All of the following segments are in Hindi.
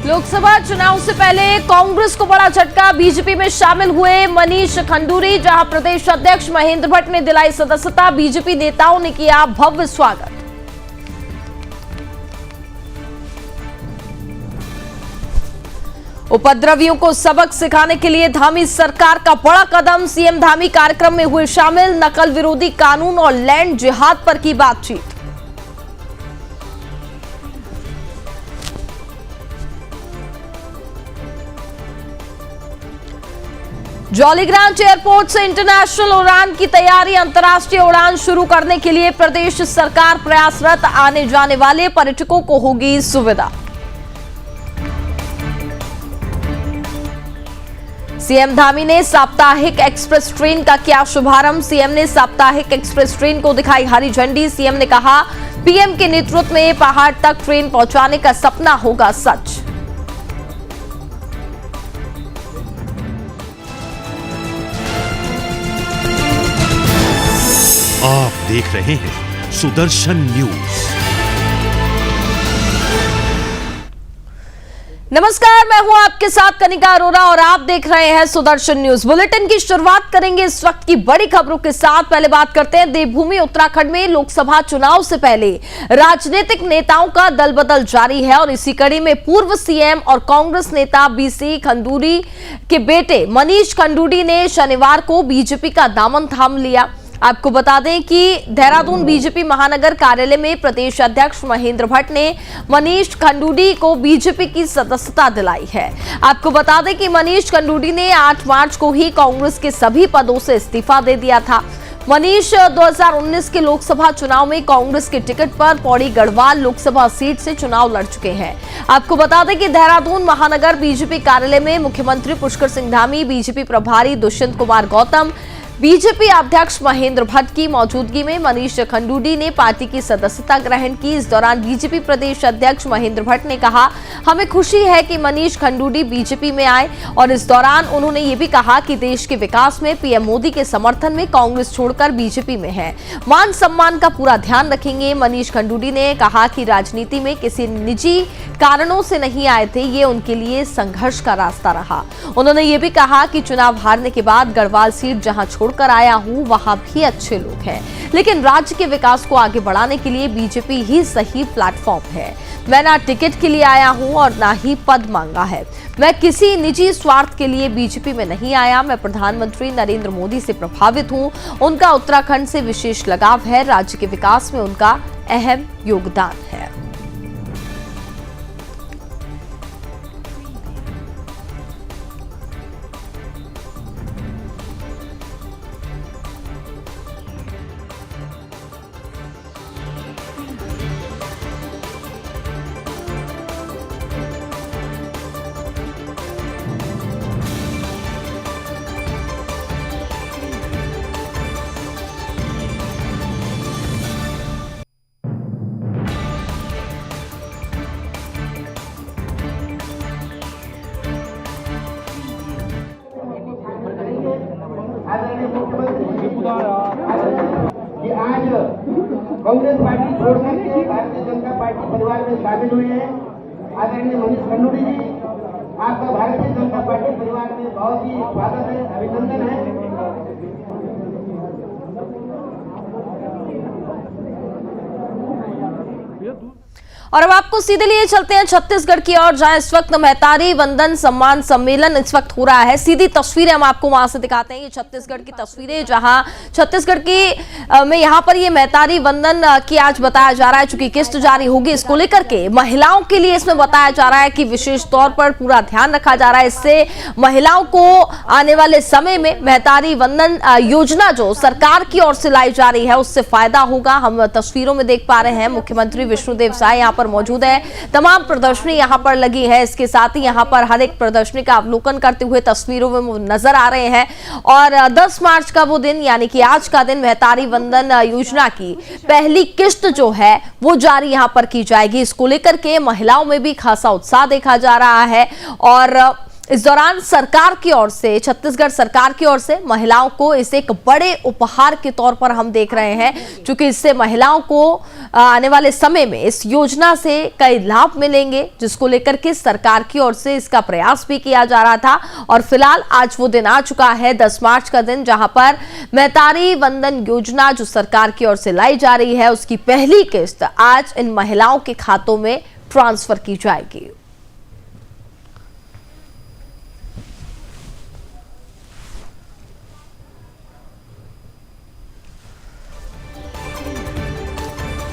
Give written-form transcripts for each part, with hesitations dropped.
लोकसभा चुनाव से पहले कांग्रेस को बड़ा झटका। बीजेपी में शामिल हुए मनीष खंडूरी, जहां प्रदेश अध्यक्ष महेंद्र भट्ट ने दिलाई सदस्यता। बीजेपी नेताओं ने किया भव्य स्वागत। उपद्रवियों को सबक सिखाने के लिए धामी सरकार का बड़ा कदम। सीएम धामी कार्यक्रम में हुए शामिल। नकल विरोधी कानून और लैंड जिहाद पर की बातचीत। जॉलीग्रांट एयरपोर्ट से इंटरनेशनल उड़ान की तैयारी। अंतर्राष्ट्रीय उड़ान शुरू करने के लिए प्रदेश सरकार प्रयासरत। आने जाने वाले पर्यटकों को होगी सुविधा। सीएम धामी ने साप्ताहिक एक्सप्रेस ट्रेन का किया शुभारंभ। सीएम ने साप्ताहिक एक्सप्रेस ट्रेन को दिखाई हरी झंडी। सीएम ने कहा, पीएम के नेतृत्व में पहाड़ तक ट्रेन पहुंचाने का सपना होगा सच। आप देख रहे हैं सुदर्शन न्यूज। नमस्कार, मैं हूं आपके साथ कनिका अरोरा और आप देख रहे हैं सुदर्शन न्यूज। बुलेटिन की शुरुआत करेंगे इस वक्त की बड़ी खबरों के साथ। पहले बात करते हैं देवभूमि उत्तराखंड में लोकसभा चुनाव से पहले राजनीतिक नेताओं का दल बदल जारी है और इसी कड़ी में पूर्व सीएम और कांग्रेस नेता बीसी खंडूरी के बेटे मनीष खंडूरी ने शनिवार को बीजेपी का दामन थाम लिया। आपको बता दें कि देहरादून बीजेपी महानगर कार्यालय में प्रदेश अध्यक्ष महेंद्र भट्ट ने मनीष खंडूरी को बीजेपी की सदस्यता दिलाई है। आपको बता दें कि मनीष खंडूरी ने 8 मार्च को ही कांग्रेस के सभी पदों से इस्तीफा दे दिया था। मनीष 2019 के लोकसभा चुनाव में कांग्रेस के टिकट पर पौड़ी गढ़वाल लोकसभा सीट से चुनाव लड़ चुके हैं। आपको बता दें कि देहरादून महानगर बीजेपी कार्यालय में मुख्यमंत्री पुष्कर सिंह धामी, बीजेपी प्रभारी दुष्यंत कुमार गौतम, बीजेपी अध्यक्ष महेंद्र भट्ट की मौजूदगी में मनीष खंडूरी ने पार्टी की सदस्यता ग्रहण की। इस दौरान बीजेपी प्रदेश अध्यक्ष महेंद्र भट्ट ने कहा, हमें खुशी है कि मनीष खंडूरी बीजेपी में आए और इस दौरान उन्होंने ये भी कहा कि देश के विकास में पीएम मोदी के समर्थन में कांग्रेस छोड़कर बीजेपी में है। मान सम्मान का पूरा ध्यान रखेंगे। मनीष खंडूरी ने कहा कि राजनीति में किसी निजी कारणों से नहीं आए थे, ये उनके लिए संघर्ष का रास्ता रहा। उन्होंने ये भी कहा कि चुनाव हारने के बाद गढ़वाल सीट जहां छोड़कर आया हूं वहां भी अच्छे लोग हैं, लेकिन राज्य के विकास को आगे बढ़ाने के लिए बीजेपी ही सही प्लेटफॉर्म है। मैं ना टिकट के लिए आया हूं और ना ही पद मांगा है। मैं किसी निजी स्वार्थ के लिए बीजेपी में नहीं आया। मैं प्रधानमंत्री नरेंद्र मोदी से प्रभावित हूं। उनका उत्तराखंड से विशेष लगाव है। राज्य के विकास में उनका अहम योगदान है। कि आज कांग्रेस पार्टी छोड़ करके भारतीय जनता पार्टी परिवार में शामिल हुए हैं। आदरणीय मनीष खंडूरी जी, आपका भारतीय जनता पार्टी परिवार में बहुत ही स्वागत है, अभिनंदन है। और अब आपको सीधे लिए चलते हैं छत्तीसगढ़ की ओर, जहां इस वक्त महतारी वंदन सम्मान सम्मेलन इस वक्त हो रहा है। सीधी तस्वीरें हम आपको वहां से दिखाते हैं। ये छत्तीसगढ़ की तस्वीरें, जहां छत्तीसगढ़ की में यहां पर ये महतारी वंदन की आज बताया जा रहा है, चूंकि किस्त जारी होगी, इसको लेकर के महिलाओं के लिए इसमें बताया जा रहा है कि विशेष तौर पर पूरा ध्यान रखा जा रहा है। इससे महिलाओं को आने वाले समय में महतारी वंदन योजना जो सरकार की ओर से लाई जा रही है उससे फायदा होगा। हम तस्वीरों में देख पा रहे हैं मुख्यमंत्री विष्णुदेव साय यहाँ मौजूद है। तमाम प्रदर्शनी यहां पर लगी है। इसके साथ ही यहां पर हर एक प्रदर्शनी का अवलोकन करते हुए तस्वीरों में वो नजर आ रहे हैं। और 10 मार्च का वो दिन, यानी कि आज का दिन, महतारी वंदन योजना की पहली किस्त जो है वो जारी यहां पर की जाएगी। इसको लेकर के महिलाओं में भी खासा उत्साह देखा जा रहा है और इस दौरान सरकार की ओर से, छत्तीसगढ़ सरकार की ओर से महिलाओं को इसे एक बड़े उपहार के तौर पर हम देख रहे हैं, क्योंकि इससे महिलाओं को आने वाले समय में इस योजना से कई लाभ मिलेंगे, जिसको लेकर के सरकार की ओर से इसका प्रयास भी किया जा रहा था। और फिलहाल आज वो दिन आ चुका है, 10 मार्च का दिन, जहां पर महतारी वंदन योजना जो सरकार की ओर से लाई जा रही है, उसकी पहली किस्त आज इन महिलाओं के खातों में ट्रांसफर की जाएगी।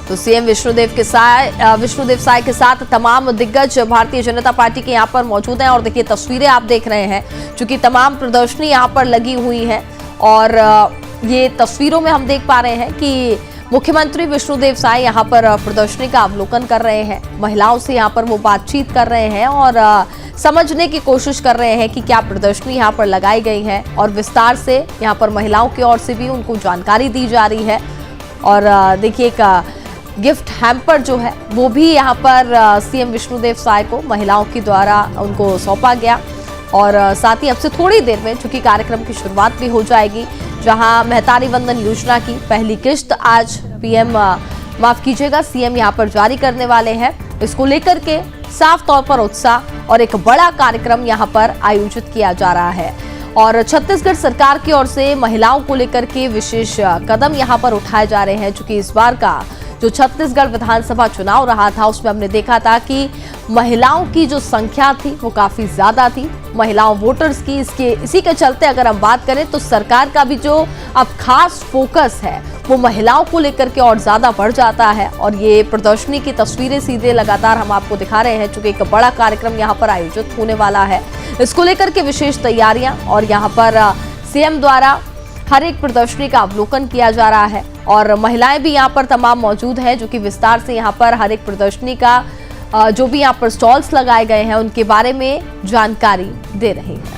तो सीएम विष्णुदेव साय के साथ तमाम दिग्गज भारतीय जनता पार्टी के यहाँ पर मौजूद हैं। और देखिए तस्वीरें आप देख रहे हैं, चूंकि तमाम प्रदर्शनी यहाँ पर लगी हुई है और ये तस्वीरों में हम देख पा रहे हैं कि मुख्यमंत्री विष्णुदेव साय यहाँ पर प्रदर्शनी का अवलोकन कर रहे हैं। महिलाओं से यहाँ पर वो बातचीत कर रहे हैं और समझने की कोशिश कर रहे हैं कि क्या प्रदर्शनी यहाँ पर लगाई गई है, और विस्तार से यहाँ पर महिलाओं की ओर से भी उनको जानकारी दी जा रही है। और देखिए एक गिफ्ट हैम्पर जो है वो भी यहाँ पर सीएम विष्णुदेव साय को महिलाओं के द्वारा उनको सौंपा गया। और साथ ही अब से थोड़ी देर में चूंकि कार्यक्रम की शुरुआत भी हो जाएगी, जहां महतारी वंदन योजना की पहली किस्त आज सीएम यहाँ पर जारी करने वाले हैं। इसको लेकर के साफ तौर पर उत्साह और एक बड़ा कार्यक्रम यहाँ पर आयोजित किया जा रहा है। और छत्तीसगढ़ सरकार की ओर से महिलाओं को लेकर के विशेष कदम यहाँ पर उठाए जा रहे हैं, चूंकि इस बार का जो छत्तीसगढ़ विधानसभा चुनाव रहा था उसमें हमने देखा था कि महिलाओं की जो संख्या थी वो काफी ज्यादा थी, महिलाओं वोटर्स की। इसी के चलते अगर हम बात करें तो सरकार का भी जो अब खास फोकस है वो महिलाओं को लेकर के और ज्यादा बढ़ जाता है। और ये प्रदर्शनी की तस्वीरें सीधे लगातार हम आपको दिखा रहे हैं, चूंकि एक बड़ा कार्यक्रम यहाँ पर आयोजित होने वाला है। इसको लेकर के विशेष तैयारियां और यहाँ पर सीएम द्वारा हर एक प्रदर्शनी का अवलोकन किया जा रहा है। और महिलाएं भी यहाँ पर तमाम मौजूद हैं, जो कि विस्तार से यहाँ पर हर एक प्रदर्शनी का जो भी यहाँ पर स्टॉल्स लगाए गए हैं उनके बारे में जानकारी दे रही हैं।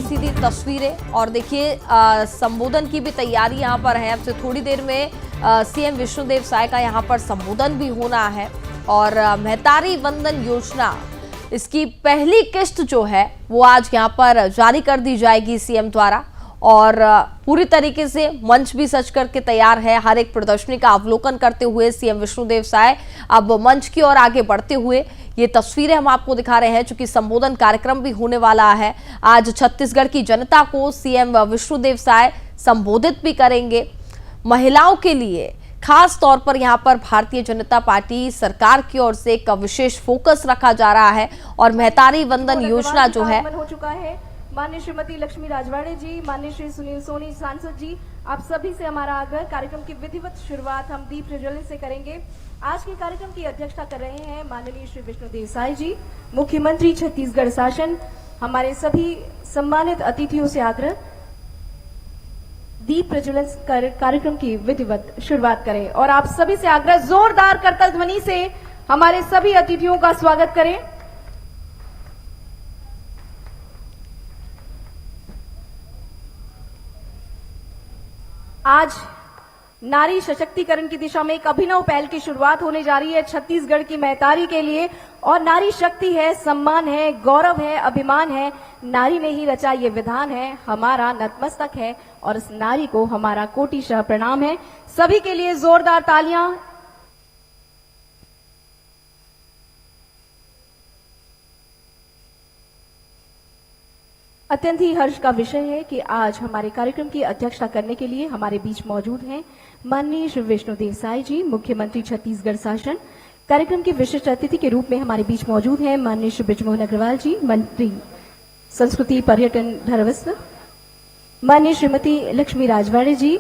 सीधी तस्वीरें और देखिए संबोधन की भी तैयारी यहाँ पर है। अब से थोड़ी देर में सीएम विष्णुदेव साय का यहाँ पर संबोधन भी होना है। और महतारी वंदन योजना, इसकी पहली किस्त जो है वो आज यहाँ पर जारी कर दी जाएगी सीएम द्वारा। और पूरी तरीके से मंच भी सज करके तैयार है। हर एक प्रदर्शनी का अवलोकन करते हुए सीएम विष्णुदेव साय अब मंच की ओर आगे बढ़ते हुए ये तस्वीरें हम आपको दिखा रहे हैं, चूंकि संबोधन कार्यक्रम भी होने वाला है। आज छत्तीसगढ़ की जनता को सीएम विष्णुदेव साय संबोधित भी करेंगे। महिलाओं के लिए खास तौर पर यहाँ पर भारतीय जनता पार्टी सरकार की ओर से एक विशेष फोकस रखा जा रहा है। और महतारी वंदन योजना जो है हो चुका है। माननीय श्रीमती लक्ष्मी राजवाड़े जी, माननीय श्री सुनील सोनी सांसद जी, आप सभी से हमारा आग्रह, कार्यक्रम की विधिवत शुरुआत हम दीप प्रज्वलन से करेंगे। आज के कार्यक्रम की अध्यक्षता कर रहे हैं माननीय श्री विष्णुदेव साय जी, मुख्यमंत्री छत्तीसगढ़ शासन। हमारे सभी सम्मानित अतिथियों से आग्रह, दीप प्रज्वलन कार्यक्रम की विधिवत शुरुआत करें। और आप सभी से आग्रह, जोरदार करतल ध्वनि से हमारे सभी अतिथियों का स्वागत करें। आज नारी सशक्तिकरण की दिशा में एक अभिनव पहल की शुरुआत होने जा रही है छत्तीसगढ़ की महतारी के लिए। और नारी शक्ति है, सम्मान है, गौरव है, अभिमान है। नारी ने ही रचा ये विधान है, हमारा नतमस्तक है और इस नारी को हमारा कोटिशः प्रणाम है। सभी के लिए जोरदार तालियां। अत्यंत ही हर्ष का विषय है कि आज हमारे कार्यक्रम की अध्यक्षता करने के लिए हमारे बीच मौजूद हैं माननीय श्री विष्णुदेव साय जी, मुख्यमंत्री छत्तीसगढ़ शासन। कार्यक्रम के विशिष्ट अतिथि के रूप में हमारे बीच मौजूद हैं माननीय श्री बृजमोहन अग्रवाल जी, मंत्री संस्कृति पर्यटन धर्मस्व। माननीय श्रीमती लक्ष्मी राजवाड़े जी,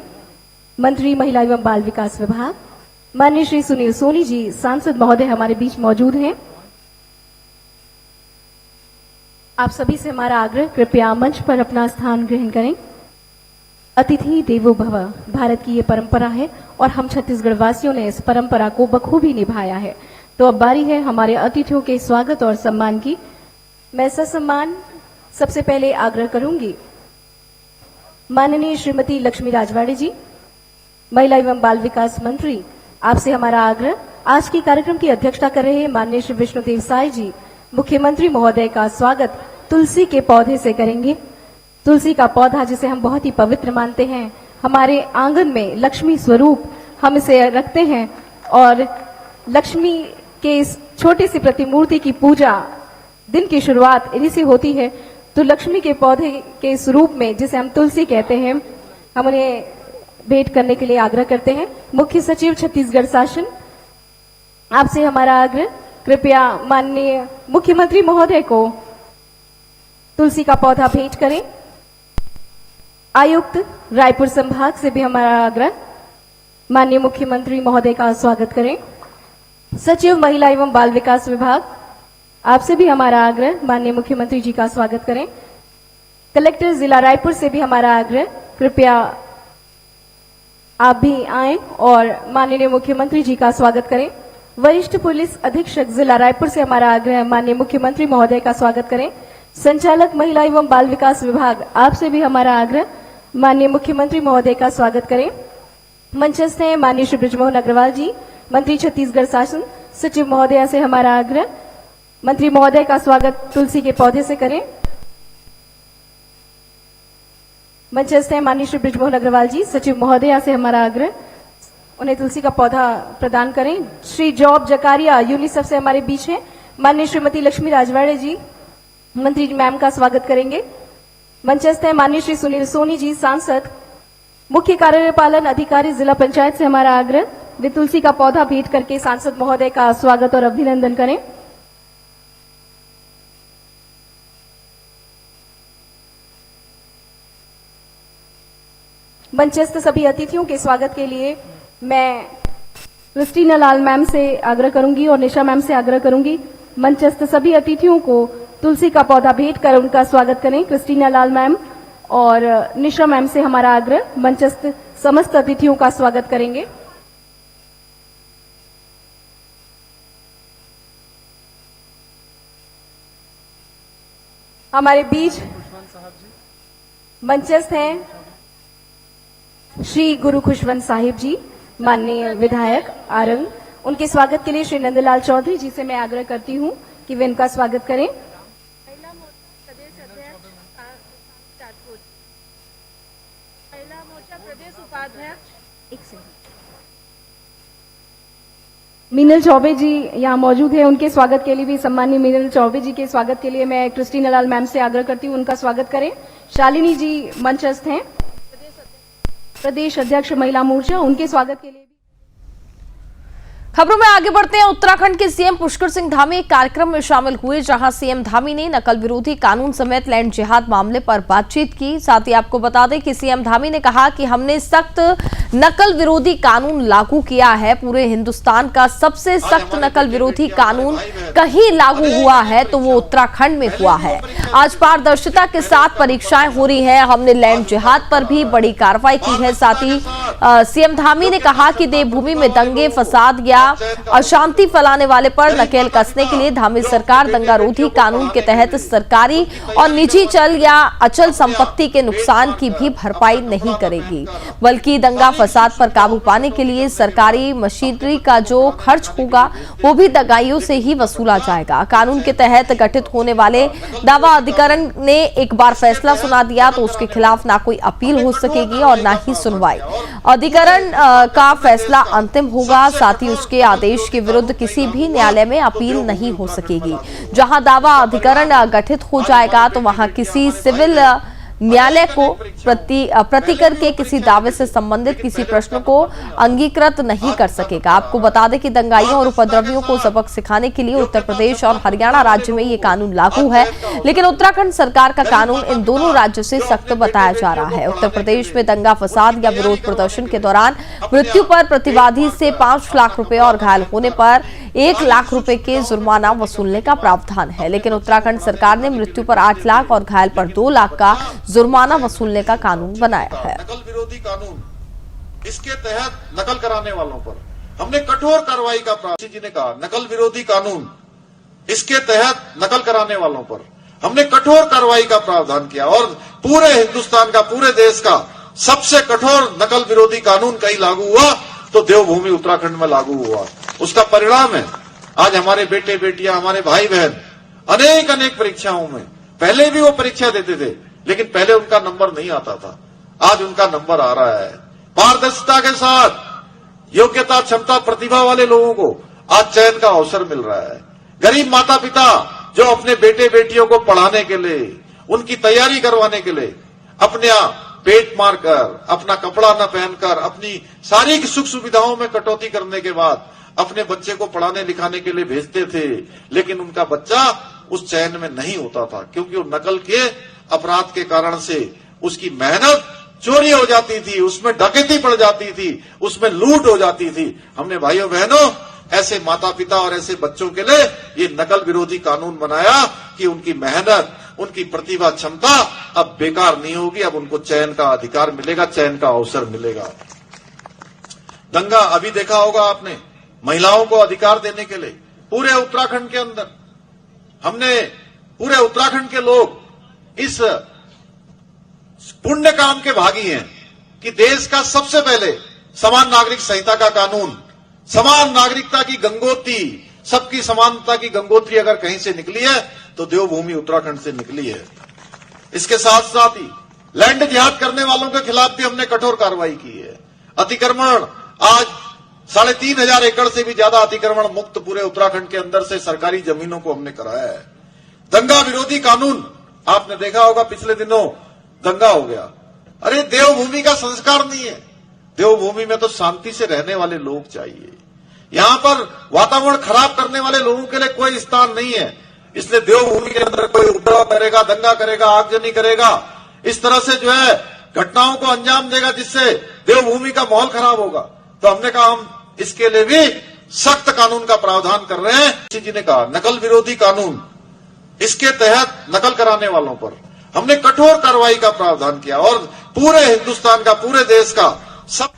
मंत्री महिला एवं बाल विकास विभाग। माननीय श्री सुनील सोनी जी, सांसद महोदय हमारे बीच मौजूद हैं। आप सभी से हमारा आग्रह, कृपया मंच पर अपना स्थान ग्रहण करें। अतिथि देवो भव भारत की ये परंपरा है और हम छत्तीसगढ़ वासियों ने इस परंपरा को बखूबी निभाया है। तो अब बारी है हमारे अतिथियों के स्वागत और सम्मान की। मैं ससम्मान सबसे पहले आग्रह करूंगी माननीय श्रीमती लक्ष्मी राजवाड़े जी, महिला एवं बाल विकास मंत्री, आपसे हमारा आग्रह, आज के कार्यक्रम की अध्यक्षता कर रहे हैं माननीय श्री विष्णुदेव साय जी, मुख्यमंत्री महोदय का स्वागत तुलसी के पौधे से करेंगे। तुलसी का पौधा जिसे हम बहुत ही पवित्र मानते हैं, हमारे आंगन में लक्ष्मी स्वरूप हम इसे रखते हैं और लक्ष्मी के इस छोटी सी प्रतिमूर्ति की पूजा दिन की शुरुआत इन्हीं से होती है। तो लक्ष्मी के पौधे के स्वरूप में जिसे हम तुलसी कहते हैं, हम उन्हें भेंट करने के लिए आग्रह करते हैं। मुख्य सचिव छत्तीसगढ़ शासन, आपसे हमारा आग्रह, कृपया माननीय मुख्यमंत्री महोदय को तुलसी का पौधा भेंट करें। आयुक्त रायपुर संभाग से भी हमारा आग्रह, माननीय मुख्यमंत्री महोदय का स्वागत करें। सचिव महिला एवं बाल विकास विभाग, आपसे भी हमारा आग्रह, माननीय मुख्यमंत्री जी का स्वागत करें। कलेक्टर जिला रायपुर से भी हमारा आग्रह, कृपया आप भी आएं और माननीय मुख्यमंत्री जी का स्वागत करें। वरिष्ठ पुलिस अधीक्षक जिला रायपुर से हमारा आग्रह, माननीय मुख्यमंत्री महोदय का स्वागत करें। संचालक महिला एवं बाल विकास विभाग, आपसे भी हमारा आग्रह, माननीय मुख्यमंत्री महोदय का स्वागत करें। मंचस्थ हैं माननीय श्री बृजमोहन अग्रवाल जी, मंत्री छत्तीसगढ़ शासन। सचिव महोदया से हमारा आग्रह, मंत्री महोदय का स्वागत तुलसी के पौधे से करें। मंचस्थ हैं माननीय श्री बृजमोहन अग्रवाल जी, सचिव महोदया से हमारा आग्रह, उन्हें तुलसी का पौधा प्रदान करें। श्री जॉब जकारिया यूनिसेफ से हमारे बीच हैं, माननीय श्रीमती लक्ष्मी राजवाड़े जी, मंत्री जी मैम का स्वागत करेंगे। मंचस्थ है माननीय श्री सुनील सोनी जी, सांसद। मुख्य कार्यपालन अधिकारी जिला पंचायत से हमारा आग्रह, वे तुलसी का पौधा भेंट करके सांसद महोदय का स्वागत और अभिनंदन करें। मंचस्थ सभी अतिथियों के स्वागत के लिए मैं क्रिस्टीना लाल मैम से आग्रह करूंगी और निशा मैम से आग्रह करूंगी, मंचस्थ सभी अतिथियों को तुलसी का पौधा भेंट कर उनका स्वागत करें। क्रिस्टीना लाल मैम और निशा मैम से हमारा आग्रह, मंचस्थ समस्त अतिथियों का स्वागत करेंगे। हमारे बीच मंचस्थ हैं श्री गुरु खुशवंत साहिब जी, माननीय विधायक आरंग। उनके स्वागत के लिए श्री नंदलाल चौधरी जी से मैं आग्रह करती हूं कि वे इनका स्वागत करें। महिला मोर्चा प्रदेश उपाध्यक्ष मीनल चौबे जी यहाँ मौजूद है, उनके स्वागत के लिए भी सम्मानीय मीनल चौबे जी के स्वागत के लिए मैं क्रिस्टीना लाल मैम से आग्रह करती हूँ, उनका स्वागत करें। शालिनी जी मंचस्थ हैं, प्रदेश अध्यक्ष महिला मोर्चा, उनके स्वागत के लिए। खबरों में आगे बढ़ते हैं। उत्तराखंड के सीएम पुष्कर सिंह धामी एक कार्यक्रम में शामिल हुए, जहां सीएम धामी ने नकल विरोधी कानून समेत लैंड जिहाद मामले पर बातचीत की। साथ ही आपको बता दें कि सीएम धामी ने कहा कि हमने सख्त नकल विरोधी कानून लागू किया है। पूरे हिंदुस्तान का सबसे सख्त नकल विरोधी कानून कहीं लागू हुआ है तो वो उत्तराखंड में हुआ है। आज पारदर्शिता के साथ परीक्षाएं हो रही हैं। हमने लैंड जिहाद पर भी बड़ी कार्रवाई की है। साथ ही सीएम धामी ने कहा कि देवभूमि में दंगे फसाद या अशांति फैलाने वाले पर नकेल कसने के लिए धामी सरकार दंगारोधी कानून के तहत सरकारी और निजी चल या अचल संपत्ति के नुकसान की भी भरपाई नहीं करेगी, बल्कि दंगा फसाद पर काबू पाने के लिए सरकारी मशीनरी का जो खर्च होगा वो भी दंगाइयों से ही वसूला जाएगा। कानून के तहत गठित होने वाले दावा अधिकरण ने एक बार फैसला सुना दिया तो उसके खिलाफ ना कोई अपील हो सकेगी और ना ही सुनवाई। अधिकरण का फैसला अंतिम होगा। साथ ही उसके आदेश के विरुद्ध किसी भी न्यायालय में अपील नहीं हो सकेगी। जहां दावा अधिकरण गठित हो जाएगा तो वहां किसी सिविल न्यायालय को प्रतिकर के किसी दावे से संबंधित किसी प्रश्न को अंगीकृत नहीं कर सकेगा। आपको बता दें कि दंगाइयों और उपद्रवियों को सबक सिखाने के लिए उत्तर प्रदेश और हरियाणा राज्य में ये कानून लागू है, लेकिन उत्तराखंड सरकार का कानून इन दोनों राज्यों से सख्त बताया जा रहा है। उत्तर प्रदेश में दंगा फसाद या विरोध प्रदर्शन के दौरान मृत्यु पर प्रतिवादी से 5 लाख रुपए और घायल होने पर 1 लाख रुपए के जुर्माना वसूलने का प्रावधान है, लेकिन उत्तराखंड सरकार ने मृत्यु पर 8 लाख और घायल पर 2 लाख का जुर्माना वसूलने का कानून बनाया है। नकल विरोधी कानून, इसके तहत नकल कराने वालों पर हमने कठोर कार्रवाई का प्रावधान। जी ने कहा नकल विरोधी कानून, इसके तहत नकल कराने वालों पर हमने कठोर कार्रवाई का प्रावधान किया और पूरे हिंदुस्तान का, पूरे देश का सबसे कठोर नकल विरोधी कानून कहीं लागू हुआ तो देवभूमि उत्तराखंड में लागू हुआ। उसका परिणाम है आज हमारे बेटे बेटियां, हमारे भाई बहन अनेक परीक्षाओं में, पहले भी वो परीक्षा देते थे लेकिन पहले उनका नंबर नहीं आता था, आज उनका नंबर आ रहा है। पारदर्शिता के साथ योग्यता, क्षमता, प्रतिभा वाले लोगों को आज चयन का अवसर मिल रहा है। गरीब माता पिता जो अपने बेटे बेटियों को पढ़ाने के लिए, उनकी तैयारी करवाने के लिए अपने पेट मारकर, अपना कपड़ा न पहनकर, अपनी सारी सुख सुविधाओं में कटौती करने के बाद अपने बच्चे को पढ़ाने लिखाने के लिए भेजते थे, लेकिन उनका बच्चा उस चयन में नहीं होता था क्योंकि वो नकल के अपराध के कारण से उसकी मेहनत चोरी हो जाती थी, उसमें डकैती पड़ जाती थी, उसमें लूट हो जाती थी। हमने भाइयों बहनों ऐसे माता पिता और ऐसे बच्चों के लिए ये नकल विरोधी कानून बनाया कि उनकी मेहनत, उनकी प्रतिभा, क्षमता अब बेकार नहीं होगी, अब उनको चयन का अधिकार मिलेगा, चयन का अवसर मिलेगा। दंगा अभी देखा होगा आपने, महिलाओं को अधिकार देने के लिए पूरे उत्तराखंड के अंदर हमने, पूरे उत्तराखंड के लोग इस पुण्य काम के भागी हैं कि देश का सबसे पहले समान नागरिक संहिता का कानून, समान नागरिकता की गंगोत्री, सबकी समानता की गंगोत्री अगर कहीं से निकली है तो देवभूमि उत्तराखंड से निकली है। इसके साथ साथ ही लैंड जिहाद करने वालों के खिलाफ भी हमने कठोर कार्रवाई की है। अतिक्रमण, आज 3500 एकड़ से भी ज्यादा अतिक्रमण मुक्त पूरे उत्तराखंड के अंदर से सरकारी जमीनों को हमने कराया है। दंगा विरोधी कानून, आपने देखा होगा पिछले दिनों दंगा हो गया। अरे देवभूमि का संस्कार नहीं है, देवभूमि में तो शांति से रहने वाले लोग चाहिए। यहां पर वातावरण खराब करने वाले लोगों के लिए कोई स्थान नहीं है, इसलिए देवभूमि के अंदर कोई उपद्रव करेगा, दंगा करेगा, आगजनी करेगा, इस तरह से जो है घटनाओं को अंजाम देगा जिससे देवभूमि का माहौल खराब होगा। तो हमने कहा हम इसके लिए भी सख्त कानून का प्रावधान कर रहे हैं। जी ने कहा नकल विरोधी कानून, इसके तहत नकल कराने वालों पर हमने कठोर कार्रवाई का प्रावधान किया और पूरे हिंदुस्तान का, पूरे देश का सब।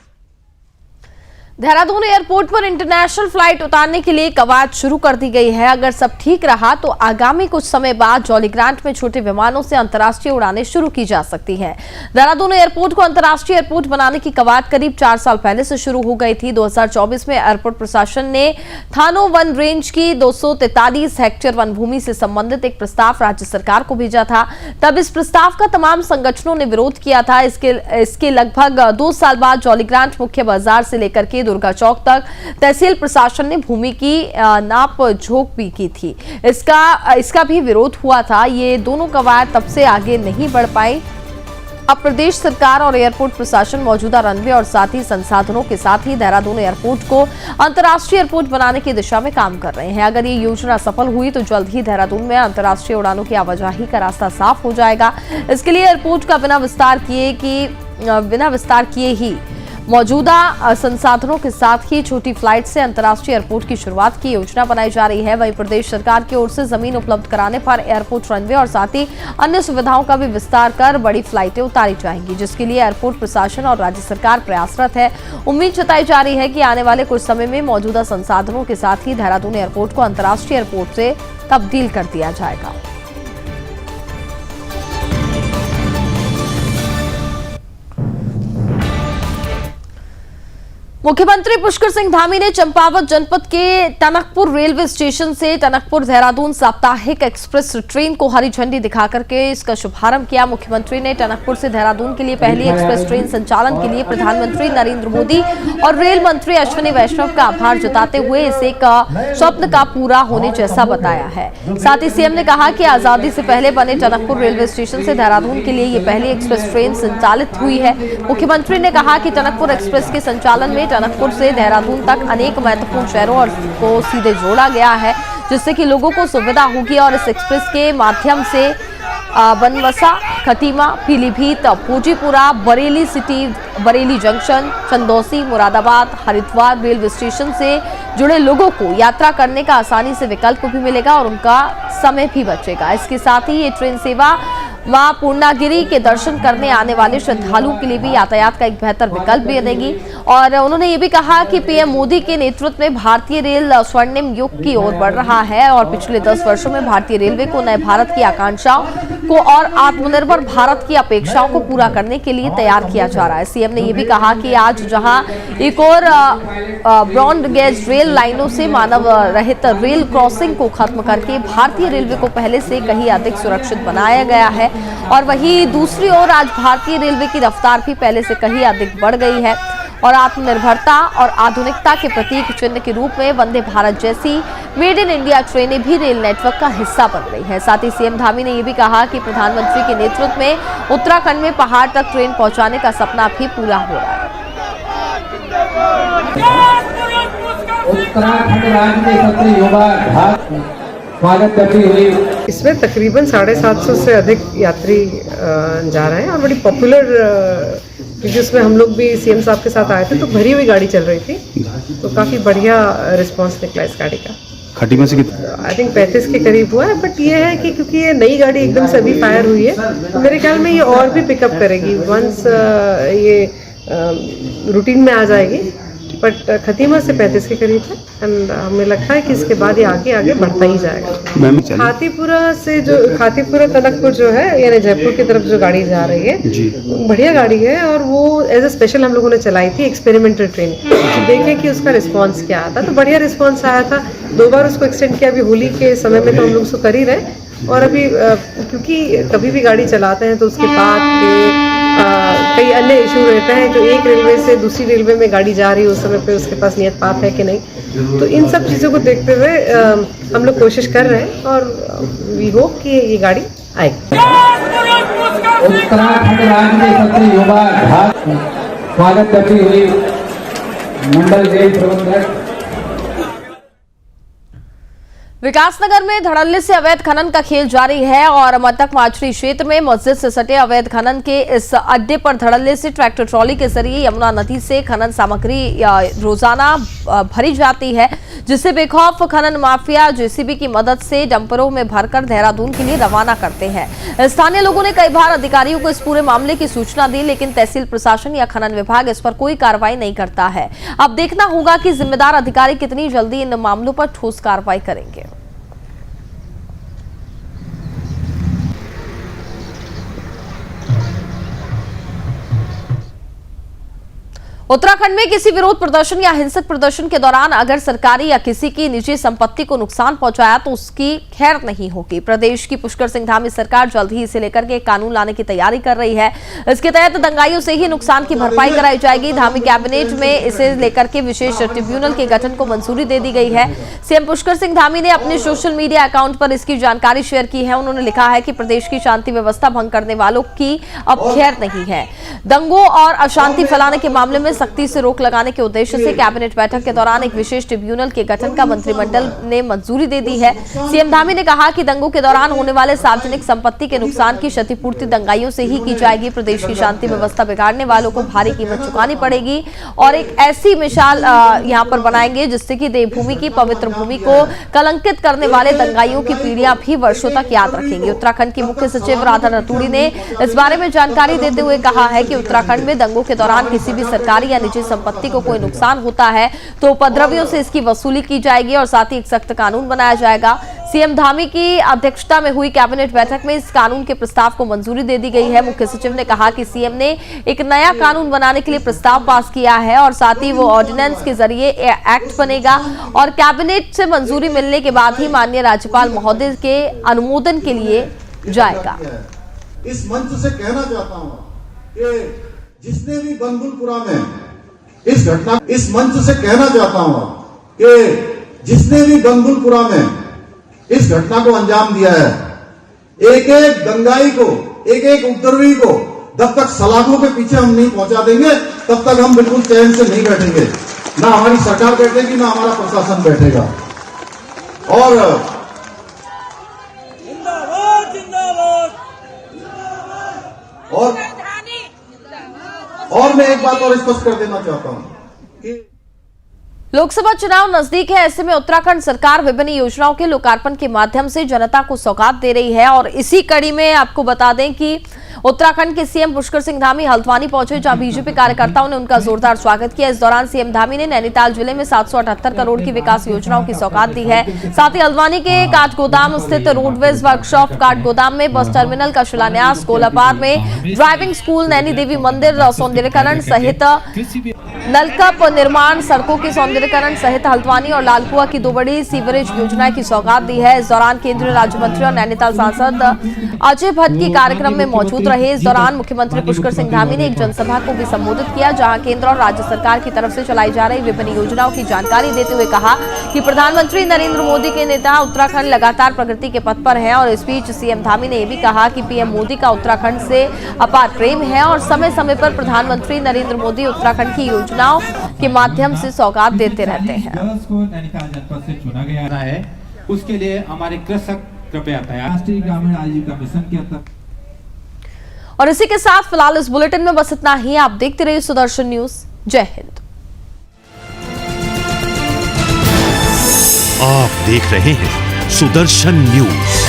देहरादून एयरपोर्ट पर इंटरनेशनल फ्लाइट उतारने के लिए कवायद शुरू कर दी गई है। अगर सब ठीक रहा तो आगामी कुछ समय बाद जॉलीग्रांट में छोटे विमानों से अंतर्राष्ट्रीय उड़ानें शुरू की जा सकती हैं। देहरादून एयरपोर्ट को अंतर्राष्ट्रीय एयरपोर्ट बनाने की कवायद करीब 4 साल पहले से शुरू हो गई थी। 2024 में एयरपोर्ट प्रशासन ने थानो वन रेंज की 243 हेक्टेयर वन भूमि से संबंधित एक प्रस्ताव राज्य सरकार को भेजा था। तब इस प्रस्ताव का तमाम संगठनों ने विरोध किया था। इसके लगभग 2 साल बाद जॉलीग्रांट मुख्य बाजार से लेकर के दुर्गा चौक तक तहसील प्रशासन ने भूमि की नाप झोंक भी की थी। इसका भी विरोध हुआ था। ये दोनों कवायद तब से आगे नहीं बढ़ पाई। अब प्रदेश सरकार और एयरपोर्ट प्रशासन मौजूदा रनवे और साथ ही संसाधनों के साथ ही देहरादून एयरपोर्ट को अंतर्राष्ट्रीय एयरपोर्ट बनाने की दिशा में काम कर रहे हैं। अगर ये योजना सफल हुई तो जल्द ही देहरादून में अंतर्राष्ट्रीय उड़ानों की आवाजाही का रास्ता साफ हो जाएगा। इसके लिए एयरपोर्ट का बिना विस्तार किए ही मौजूदा संसाधनों के साथ ही छोटी फ्लाइट से अंतर्राष्ट्रीय एयरपोर्ट की शुरुआत की योजना बनाई जा रही है। वहीं प्रदेश सरकार की ओर से जमीन उपलब्ध कराने पर एयरपोर्ट रनवे और साथ ही अन्य सुविधाओं का भी विस्तार कर बड़ी फ्लाइटें उतारी जाएंगी, जिसके लिए एयरपोर्ट प्रशासन और राज्य सरकार प्रयासरत है। उम्मीद जताई जा रही है कि आने वाले कुछ समय में मौजूदा संसाधनों के साथ ही देहरादून एयरपोर्ट को अंतर्राष्ट्रीय एयरपोर्ट से तब्दील कर दिया जाएगा। मुख्यमंत्री पुष्कर सिंह धामी ने चंपावत जनपद के टनकपुर रेलवे स्टेशन से टनकपुर देहरादून साप्ताहिक एक्सप्रेस ट्रेन को हरी झंडी दिखाकर के इसका शुभारंभ किया। मुख्यमंत्री ने टनकपुर से देहरादून के लिए पहली एक्सप्रेस ट्रेन संचालन के लिए प्रधानमंत्री नरेंद्र मोदी और रेल मंत्री अश्विनी वैष्णव का आभार जताते हुए इसे एक स्वप्न का पूरा होने जैसा बताया है। साथ ही सीएम ने कहा कि आजादी से पहले बने टनकपुर रेलवे स्टेशन से देहरादून के लिए ये पहली एक्सप्रेस ट्रेन संचालित हुई है। मुख्यमंत्री ने कहा कि टनकपुर एक्सप्रेस के संचालन में टनकपुर से देहरादून तक अनेक महत्वपूर्ण शहरों को सीधे जोड़ा गया है, जिससे कि लोगों को सुविधा होगी और इस एक्सप्रेस के माध्यम से Banbasa, Khatima, Pilibhit, Bhojipura, Bareilly city, Bareilly junction, Chandausi, Moradabad, Haridwar railway station से जुड़े लोगों को यात्रा करने का आसानी से विकल्प भी मिलेगा और उनका समय भी बचेगा। इसके साथ ही ये ट्रेन सेवा मां पूर्णागिरी के दर्शन करने आने वाले श्रद्धालुओं के लिए भी यातायात का एक बेहतर विकल्प भी बनेगी। और उन्होंने ये भी कहा कि पीएम मोदी के नेतृत्व में भारतीय रेल स्वर्णिम युग की ओर बढ़ रहा है और पिछले 10 वर्षों में भारतीय रेलवे को नए भारत की आकांक्षाओं को और आत्मनिर्भर भारत की अपेक्षाओं को पूरा करने के लिए तैयार किया जा रहा है। सीएम ने ये भी कहा कि आज जहां एक और ब्रॉड गेज रेल लाइनों से मानव रहित रेल क्रॉसिंग को खत्म करके भारतीय रेलवे को पहले से कहीं अधिक सुरक्षित बनाया गया है और वहीं दूसरी ओर आज भारतीय रेलवे की रफ्तार भी पहले से कहीं अधिक बढ़ गई है और आत्मनिर्भरता और आधुनिकता के प्रतीक चिन्ह के रूप में वंदे भारत जैसी मेड इन इंडिया ट्रेनें भी रेल नेटवर्क का हिस्सा बन रही है। साथ ही सीएम धामी ने यह भी कहा कि प्रधानमंत्री के नेतृत्व में उत्तराखंड में पहाड़ तक ट्रेन पहुंचाने का सपना भी पूरा हो रहा है। उत्तराखंड राज्य के सबसे युवा स्वागत करती हुई इसमें तकरीबन 750 से अधिक यात्री जा रहे हैं और बड़ी पॉपुलर, क्योंकि उसमें हम लोग भी सीएम साहब के साथ आए थे तो भरी हुई गाड़ी चल रही थी, तो काफ़ी बढ़िया रिस्पांस निकला इस गाड़ी का। खटीमा से कितना? आई थिंक 35 के करीब हुआ है, बट ये है कि क्योंकि ये नई गाड़ी एकदम से अभी फायर हुई है तो मेरे ख्याल में ये और भी पिकअप करेगी वंस ये रूटीन में आ जाएगी। बट खतीमा से 35 के करीब है एंड हमें लगता है कि इसके बाद ये आगे बढ़ता ही जाएगा। खातीपुरा से जो खातीपुरा टनकपुर जो है यानी जयपुर की तरफ जो गाड़ी जा रही है बढ़िया गाड़ी है और वो एज ए स्पेशल हम लोगों ने चलाई थी एक्सपेरिमेंटल ट्रेन, तो देखें कि उसका रिस्पांस क्या आता। तो बढ़िया रिस्पांस आया था, 2 बार उसको एक्सटेंड किया। अभी होली के समय में तो हम लोग उसको कर ही रहे और अभी क्योंकि कभी भी गाड़ी चलाते हैं तो उसके बाद कई अन्य इशू रहते हैं जो एक रेलवे से दूसरी रेलवे में गाड़ी जा रही है उस समय पे उसके पास नियत पात है कि नहीं, तो इन सब चीज़ों को देखते हुए हम लोग कोशिश कर रहे हैं और वी होप कि ये गाड़ी आएगी। उत्तराखंड राज्य के सबसे युवा स्वागत करती हुई मंडल रेल प्रबंधक। विकासनगर में धड़ल्ले से अवैध खनन का खेल जारी है और मत्तक माछरी क्षेत्र में मस्जिद से सटे अवैध खनन के इस अड्डे पर धड़ल्ले से ट्रैक्टर ट्रॉली के जरिए यमुना नदी से खनन सामग्री रोजाना भरी जाती है, जिससे बेखौफ खनन माफिया जेसीबी की मदद से डंपरों में भरकर देहरादून के लिए रवाना करते हैं। स्थानीय लोगों ने कई बार अधिकारियों को इस पूरे मामले की सूचना दी, लेकिन तहसील प्रशासन या खनन विभाग इस पर कोई कार्रवाई नहीं करता है। अब देखना होगा कि जिम्मेदार अधिकारी कितनी जल्दी इन मामलों पर ठोस कार्रवाई करेंगे। उत्तराखंड में किसी विरोध प्रदर्शन या हिंसक प्रदर्शन के दौरान अगर सरकारी या किसी की निजी संपत्ति को नुकसान पहुंचाया तो उसकी खैर नहीं होगी। प्रदेश की पुष्कर सिंह धामी सरकार जल्द ही इसे लेकर के कानून लाने की तैयारी कर रही है। इसके तहत दंगाइयों से ही नुकसान की भरपाई कराई जाएगी। धामी कैबिनेट में इसे लेकर के विशेष ट्रिब्यूनल के गठन को मंजूरी दे दी गई है। सीएम पुष्कर सिंह धामी ने अपने सोशल मीडिया अकाउंट पर इसकी जानकारी शेयर की है। उन्होंने लिखा है कि प्रदेश की शांति व्यवस्था भंग करने वालों की अब खैर नहीं है। दंगों और अशांति फैलाने के मामले में सख्ती से रोक लगाने के उद्देश्य से कैबिनेट बैठक के दौरान एक विशेष ट्रिब्यूनल के गठन का मंत्रिमंडल ने मंजूरी दे दी है। सीएम धामी ने कहा कि दंगों के दौरान होने वाले सार्वजनिक संपत्ति के नुकसान की क्षतिपूर्ति दंगाइयों से ही की जाएगी। प्रदेश की शांति व्यवस्था बिगाड़ने वालों को भारी कीमत चुकानी पड़ेगी और एक ऐसी मिसाल यहाँ पर बनाएंगे जिससे कि देवभूमि की पवित्र भूमि को कलंकित करने वाले दंगाइयों की पीढ़ियां भी वर्षों तक याद रखेंगी। उत्तराखंड की मुख्य सचिव राधा रतूड़ी ने इस बारे में जानकारी देते हुए कहा है कि उत्तराखंड में दंगों के दौरान किसी भी सरकारी या निजी संपत्ति को कोई नुकसान होता है तो उपद्रवियों से इसकी वसूली की जाएगी और साथ ही एक सख्त कानून बनाया जाएगा। सीएम धामी की अध्यक्षता में हुई कैबिनेट बैठक में इस कानून के प्रस्ताव को मंजूरी दे दी गई है। मुख्य सचिव ने कहा कि सीएम ने एक नया कानून बनाने के लिए प्रस्ताव पास किया है और साथ ही वो ऑर्डिनेंस के जरिए एक्ट बनेगा और कैबिनेट से मंजूरी मिलने के बाद ही माननीय राज्यपाल महोदय के अनुमोदन के लिए जाएगा। इस मंच से कहना चाहता हूं कि जिसने भी बनगुलपुरा में इस घटना, इस मंच से कहना चाहता हूं कि जिसने भी बनगुलपुरा में इस घटना को अंजाम दिया है, एक एक दंगाई को, एक एक उपद्रवी को जब तक सलाखों के पीछे हम नहीं पहुंचा देंगे तब तक हम बिल्कुल चैन से नहीं बैठेंगे। ना हमारी सरकार बैठेगी, ना हमारा प्रशासन बैठेगा। और और मैं एक बात और स्पष्ट कर देना चाहता हूं। लोकसभा चुनाव नजदीक है, ऐसे में उत्तराखंड सरकार विभिन्न योजनाओं के लोकार्पण के माध्यम से जनता को सौगात दे रही है और इसी कड़ी में आपको बता दें कि उत्तराखंड के सीएम पुष्कर सिंह धामी हल्द्वानी पहुंचे, जहां बीजेपी कार्यकर्ताओं ने उनका जोरदार स्वागत किया। इस दौरान सीएम धामी ने नैनीताल जिले में 778 करोड़ की विकास योजनाओं की सौगात दी है। साथ ही हल्द्वानी के काठगोदाम स्थित रोडवेज वर्कशॉप काठगोदाम में बस टर्मिनल का शिलान्यास, कोलापार में ड्राइविंग स्कूल, नैनी देवी मंदिर सौंदर्यीकरण सहित नलकप निर्माण, सड़कों के सौंदर्यीकरण सहित हल्द्वानी और लालकुआ की 2 बड़ी सीवरेज योजनाएं की सौगात दी है। इस दौरान केंद्रीय राज्य मंत्री और नैनीताल सांसद अजय भट्ट की कार्यक्रम में मौजूद रहे। इस दौरान मुख्यमंत्री पुष्कर सिंह धामी ने एक जनसभा को भी संबोधित किया, जहां केंद्र और राज्य सरकार की तरफ से चलाई जा रही विभिन्न योजनाओं की जानकारी देते हुए कहा कि प्रधानमंत्री नरेंद्र मोदी के नेता उत्तराखंड लगातार प्रगति के पथ पर है। और इस बीच सीएम धामी ने यह भी कहा कि पीएम मोदी का उत्तराखंड से अपार प्रेम है और समय समय पर प्रधानमंत्री नरेंद्र मोदी उत्तराखंड की योजनाओं के माध्यम से सौगात देते रहते हैं। नैनीताल जनपद से चुना गया है, उसके लिए हमारे कृषक कृपया तैयार राष्ट्रीय ग्रामीण आजीविका मिशन के अंतर्गत। और इसी के साथ फिलहाल इस बुलेटिन में बस इतना ही। आप देखते रहिए सुदर्शन न्यूज। जय हिंद। आप देख रहे हैं सुदर्शन न्यूज।